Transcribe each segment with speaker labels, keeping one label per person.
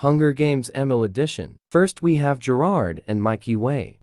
Speaker 1: Hunger Games Emo Edition. First we have Gerard and Mikey Way.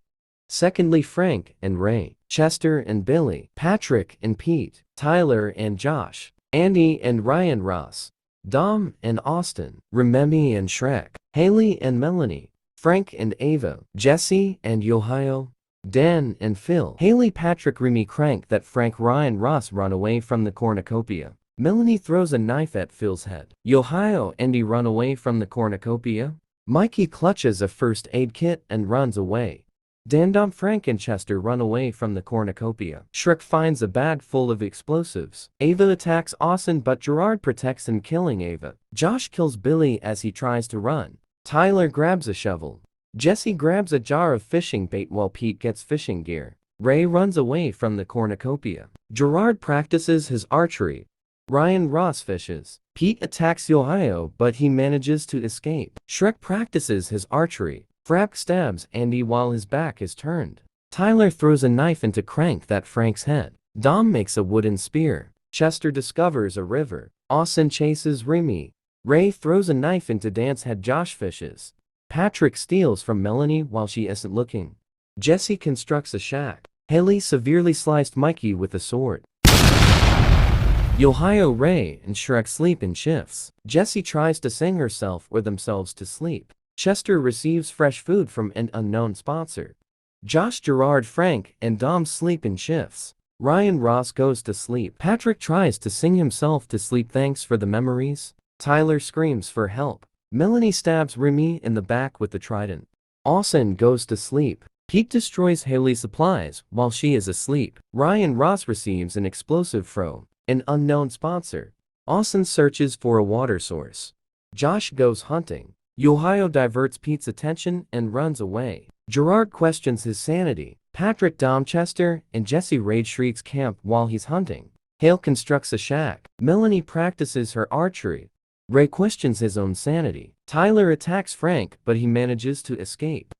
Speaker 1: Secondly Frank and Ray, Chester and Billy, Patrick and Pete, Tyler and Josh, Andy and Ryan Ross, Dom and Austin, Rememi and Shrek, Haley and Melanie, Frank and Ava, Jesse and Yohio, Dan and Phil, Haley Patrick Remy crank that Frank Ryan Ross run away from the cornucopia. Melanie throws a knife at Phil's head. Yohio Andy run away from the cornucopia. Mikey clutches a first aid kit and runs away. Dan Dom Frank and Chester run away from the cornucopia. Shrek finds a bag full of explosives. Ava attacks Austin but Gerard protects him killing Ava. Josh kills Billy as he tries to run. Tyler grabs a shovel. Jesse grabs a jar of fishing bait while Pete gets fishing gear. Ray runs away from the cornucopia. Gerard practices his archery. Ryan Ross fishes. Pete attacks Yohio but he manages to escape. Shrek practices his archery. Frank stabs Andy while his back is turned. Tyler throws a knife into Crank that Frank's head. Dom makes a wooden spear. Chester discovers a river. Austin chases Remy. Ray throws a knife into Dan's head. Josh fishes. Patrick steals from Melanie while she isn't looking. Jesse constructs a shack. Haley severely sliced Mikey with a sword. Yohio, Ray, and Shrek sleep in shifts. Jesse tries to sing herself or themselves to sleep. Chester receives fresh food from an unknown sponsor. Josh, Gerard, Frank, and Dom sleep in shifts. Ryan Ross goes to sleep. Patrick tries to sing himself to sleep. Thanks for the memories. Tyler screams for help. Melanie stabs Remy in the back with the trident. Austin goes to sleep. Pete destroys Haley's supplies while she is asleep. Ryan Ross receives an explosive from an unknown sponsor. Austin searches for a water source. Josh goes hunting. Yohio diverts Pete's attention and runs away. Gerard questions his sanity. Patrick, Dom, Chester, and Jesse raid Shriek's camp while he's hunting. Hale constructs a shack. Melanie practices her archery. Ray questions his own sanity. Tyler attacks Frank but he manages to escape.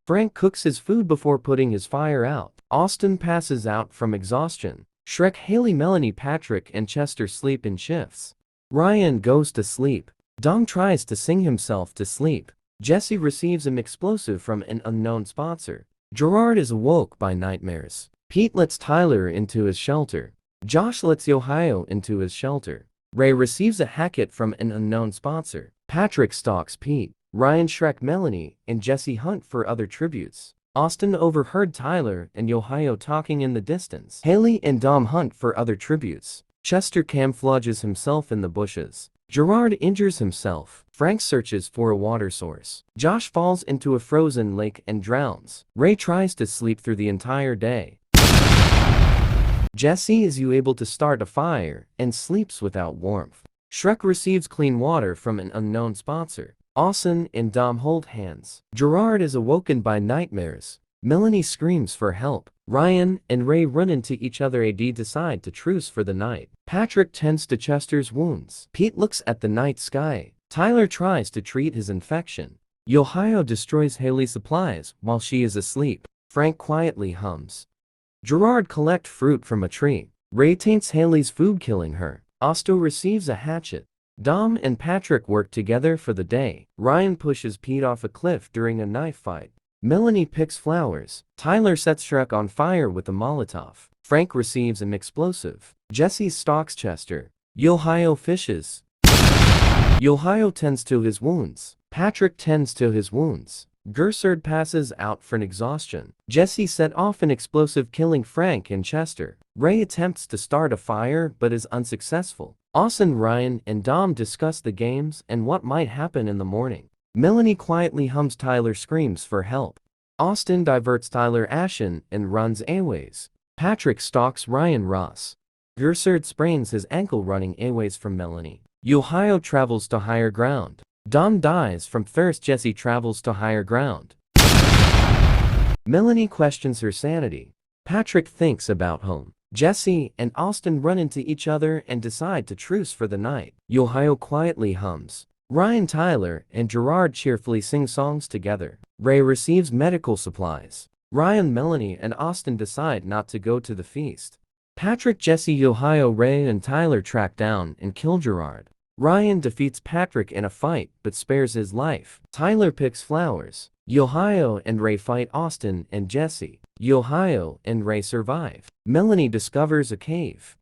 Speaker 1: Frank cooks his food before putting his fire out. Austin passes out from exhaustion. Shrek, Haley, Melanie, Patrick, and Chester sleep in shifts. Ryan goes to sleep. Dom tries to sing himself to sleep. Jesse receives an explosive from an unknown sponsor. Gerard is awoke by nightmares. Pete lets Tyler into his shelter. Josh lets Yohio into his shelter. Ray receives a hacket from an unknown sponsor. Patrick stalks Pete. Ryan, Shrek, Melanie, and Jesse hunt for other tributes. Austin overheard Tyler and Yohio talking in the distance. Haley and Dom hunt for other tributes. Chester camouflages himself in the bushes. Gerard injures himself. Frank searches for a water source. Josh falls into a frozen lake and drowns. Ray tries to sleep through the entire day. Jesse is able to start a fire and sleeps without warmth. Shrek receives clean water from an unknown sponsor. Austin and Dom hold hands. Gerard is awoken by nightmares. Melanie screams for help. Ryan and Ray run into each other. Ad decide to truce for the night. Patrick tends to Chester's wounds. Pete looks at the night sky. Tyler tries to treat his infection. Yohio destroys Haley's supplies while she is asleep. Frank quietly hums. Gerard collects fruit from a tree. Ray taints Haley's food, killing her. Osto receives a hatchet. Dom and Patrick work together for the day. Ryan pushes Pete off a cliff during a knife fight. Melanie picks flowers. Tyler sets Shrek on fire with a Molotov. Frank receives an explosive. Jesse stalks Chester. Yohio fishes. Yohio tends to his wounds. Patrick tends to his wounds. Gersard passes out from exhaustion. Jesse set off an explosive, killing Frank and Chester. Ray attempts to start a fire but is unsuccessful. Austin, Ryan, and Dom discuss the games and what might happen in the morning. Melanie quietly hums. Tyler screams for help. Austin diverts Tyler Ashen and runs aways. Patrick stalks Ryan Ross. Gersard sprains his ankle running aways from Melanie. Yohio travels to higher ground. Dom dies from thirst. Jesse travels to higher ground. Melanie questions her sanity. Patrick thinks about home. Jesse and Austin run into each other and decide to truce for the night. Yohio quietly hums. Ryan, Tyler, and Gerard cheerfully sing songs together. Ray receives medical supplies. Ryan, Melanie, and Austin decide not to go to the feast. Patrick, Jesse, Yohio, Ray, and Tyler track down and kill Gerard. Ryan defeats Patrick in a fight but spares his life. Tyler picks flowers. Yohio and Ray fight Austin and Jesse. Yohio and Ray survive. Melanie discovers a cave.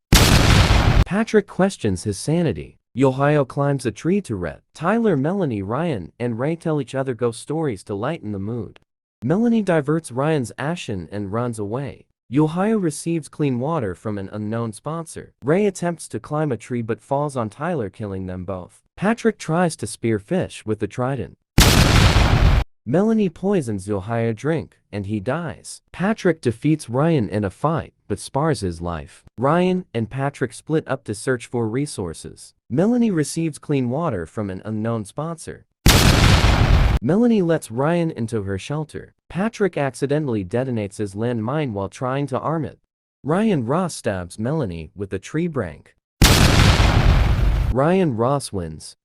Speaker 1: Patrick questions his sanity. Yohio climbs a tree to rest. Tyler, Melanie, Ryan, and Ray tell each other ghost stories to lighten the mood. Melanie diverts Ryan's ashen and runs away. Yohio receives clean water from an unknown sponsor. Ray attempts to climb a tree but falls on Tyler, killing them both. Patrick tries to spear fish with the trident. Melanie poisons Yohio drink, and he dies. Patrick defeats Ryan in a fight, but spars his life. Ryan and Patrick split up to search for resources. Melanie receives clean water from an unknown sponsor. Melanie lets Ryan into her shelter. Patrick accidentally detonates his landmine while trying to arm it. Ryan Ross stabs Melanie with a tree branch. Ryan Ross wins.